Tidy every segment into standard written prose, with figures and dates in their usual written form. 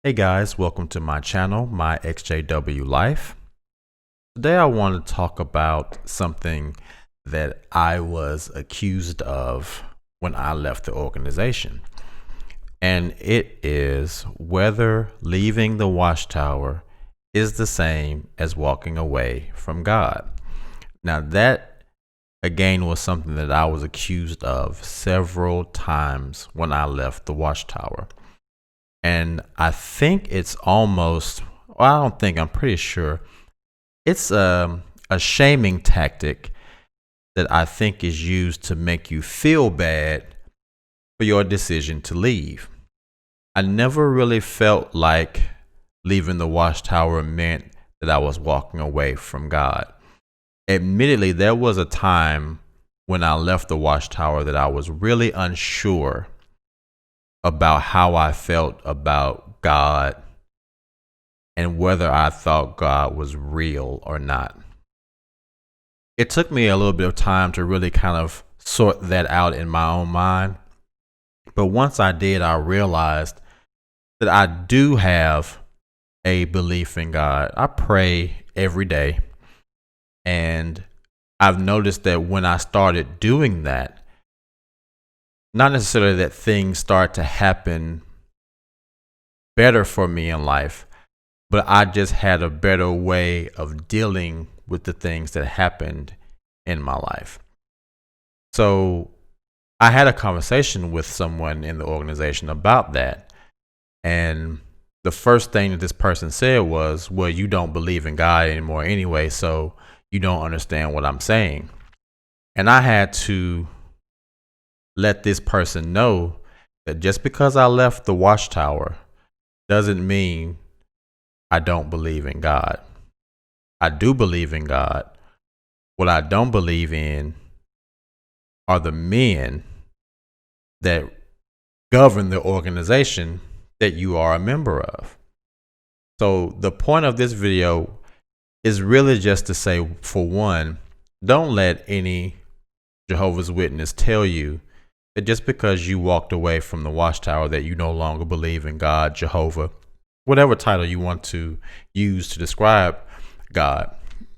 Hey guys, welcome to my channel, my exjw life. Today I want to talk about something that I was accused of when I left the organization. And it is whether leaving the Watchtower is the same as walking away from God. Now that again was something that I was accused of several times when I left the Watchtower. And I think it's almost, well, I don't think, I'm pretty sure it's a shaming tactic that I think is used to make you feel bad for your decision to leave. I never really felt like leaving the Watchtower meant that I was walking away from God. Admittedly, there was a time when I left the Watchtower that I was really unsure about how I felt about God and whether I thought God was real or not. It took me a little bit of time to really kind of sort that out in my own mind. But once I did, I realized that I do have a belief in God. I pray every day. And I've noticed that when I started doing that, not necessarily that things start to happen better for me in life, but I just had a better way of dealing with the things that happened in my life. So I had a conversation with someone in the organization about that. And the first thing that this person said was, well, you don't believe in God anymore anyway, so you don't understand what I'm saying. And I had to let this person know that just because I left the Watchtower doesn't mean I don't believe in God. I do believe in God. What I don't believe in are the men that govern the organization that you are a member of. So the point of this video is really just to say, for one, don't let any Jehovah's Witness tell you that just because you walked away from the Watchtower that you no longer believe in God, Jehovah, whatever title you want to use to describe God,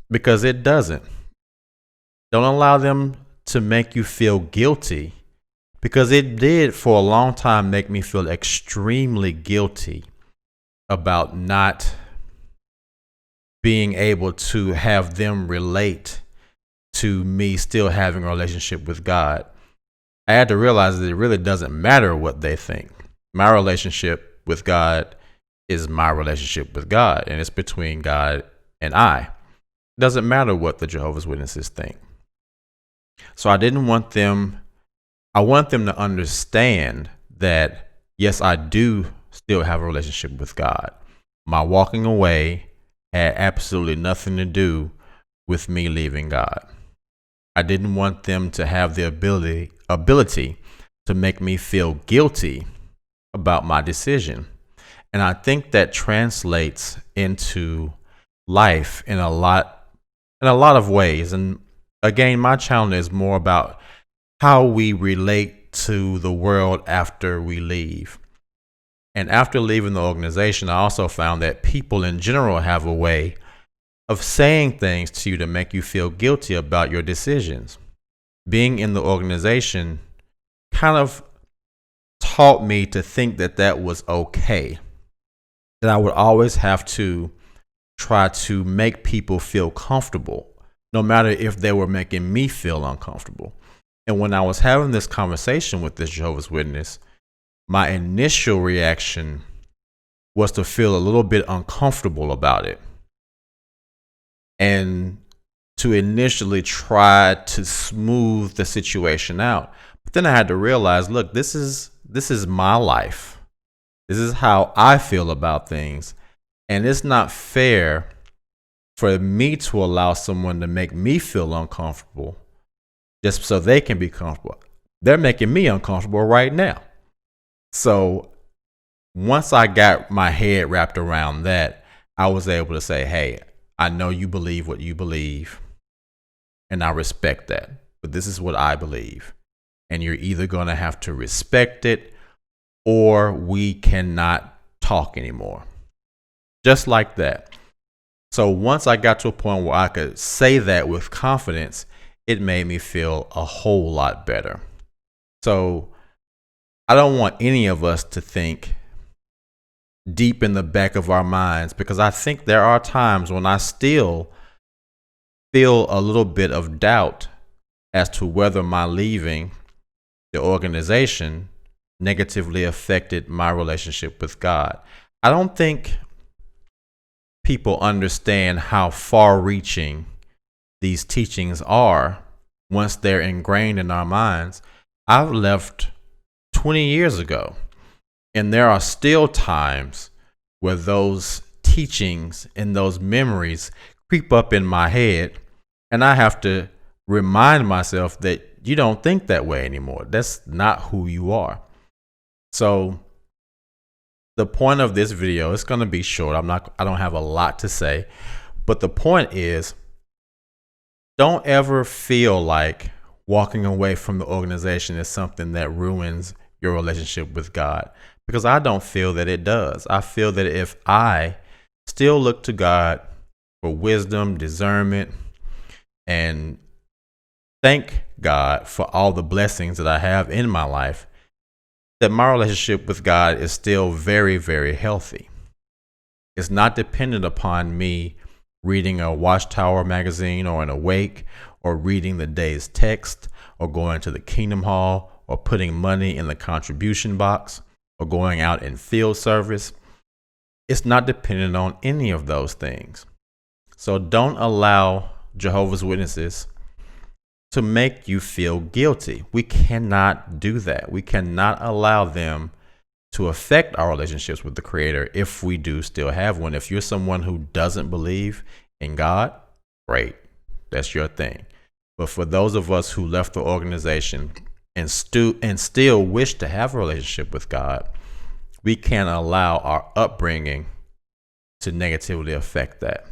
because it doesn't. Don't allow them to make you feel guilty, because it did for a long time make me feel extremely guilty about not being able to have them relate to me still having a relationship with God. I had to realize that it really doesn't matter what they think. My relationship with God is my relationship with God, and it's between God and I. It doesn't matter what the Jehovah's Witnesses think. So I want them to understand that, yes, I do still have a relationship with God. My walking away had absolutely nothing to do with me leaving God. I didn't want them to have the ability to make me feel guilty about my decision. And I think that translates into life in a lot of ways. And again, my channel is more about how we relate to the world after we leave. And after leaving the organization, I also found that people in general have a way of saying things to you to make you feel guilty about your decisions. Being in the organization kind of taught me to think that that was okay, that I would always have to try to make people feel comfortable, no matter if they were making me feel uncomfortable. And when I was having this conversation with this Jehovah's Witness, my initial reaction was to feel a little bit uncomfortable about it, and to initially try to smooth the situation out. But then I had to realize, look, this is my life. This is how I feel about things. And it's not fair for me to allow someone to make me feel uncomfortable just so they can be comfortable. They're making me uncomfortable right now. So once I got my head wrapped around that, I was able to say, hey, I know you believe what you believe, and I respect that, but this is what I believe. And you're either going to have to respect it, or we cannot talk anymore. Just like that. So once I got to a point where I could say that with confidence, it made me feel a whole lot better. So I don't want any of us to think deep in the back of our minds, because I think there are times when I still feel a little bit of doubt as to whether my leaving the organization negatively affected my relationship with God. I don't think people understand how far-reaching these teachings are once they're ingrained in our minds. I've left 20 years ago, and there are still times where those teachings and those memories creep up in my head, and I have to remind myself that you don't think that way anymore. That's not who you are. So the point of this video is going to be short. I don't have a lot to say, but the point is, don't ever feel like walking away from the organization is something that ruins your relationship with God, because I don't feel that it does. I feel that if I still look to God for wisdom, discernment, and thank God for all the blessings that I have in my life, that my relationship with God is still very, very healthy. It's not dependent upon me reading a Watchtower magazine or an Awake, or reading the day's text, or going to the Kingdom Hall, or putting money in the contribution box, or going out in field service. It's not dependent on any of those things. So don't allow Jehovah's Witnesses to make you feel guilty. We cannot do that. We cannot allow them to affect our relationships with the Creator if we do still have one. If you're someone who doesn't believe in God, great, that's your thing. But for those of us who left the organization and still wish to have a relationship with God, we can't allow our upbringing to negatively affect that.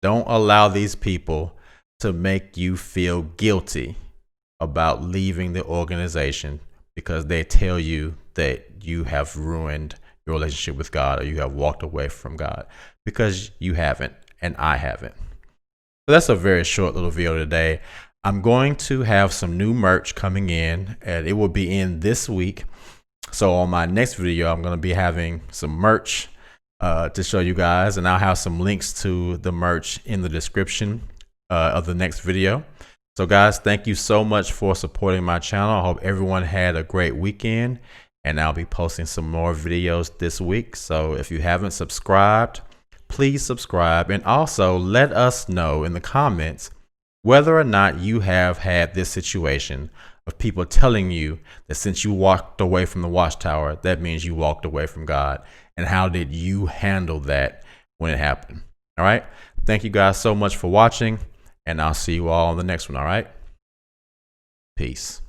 Don't allow these people to make you feel guilty about leaving the organization because they tell you that you have ruined your relationship with God, or you have walked away from God, because you haven't, and I haven't. So that's a very short little video today. I'm going to have some new merch coming in, and it will be in this week. So on my next video, I'm going to be having some merch to show you guys, and I'll have some links to the merch in the description of the next video. So guys, thank you so much for supporting my channel. I hope everyone had a great weekend, and I'll be posting some more videos this week. So if you haven't subscribed, please subscribe, and also let us know in the comments whether or not you have had this situation of people telling you that since you walked away from the Watchtower, that means you walked away from God, and how did you handle that when it happened? All right. Thank you guys so much for watching, and I'll see you all on the next one. All right. Peace.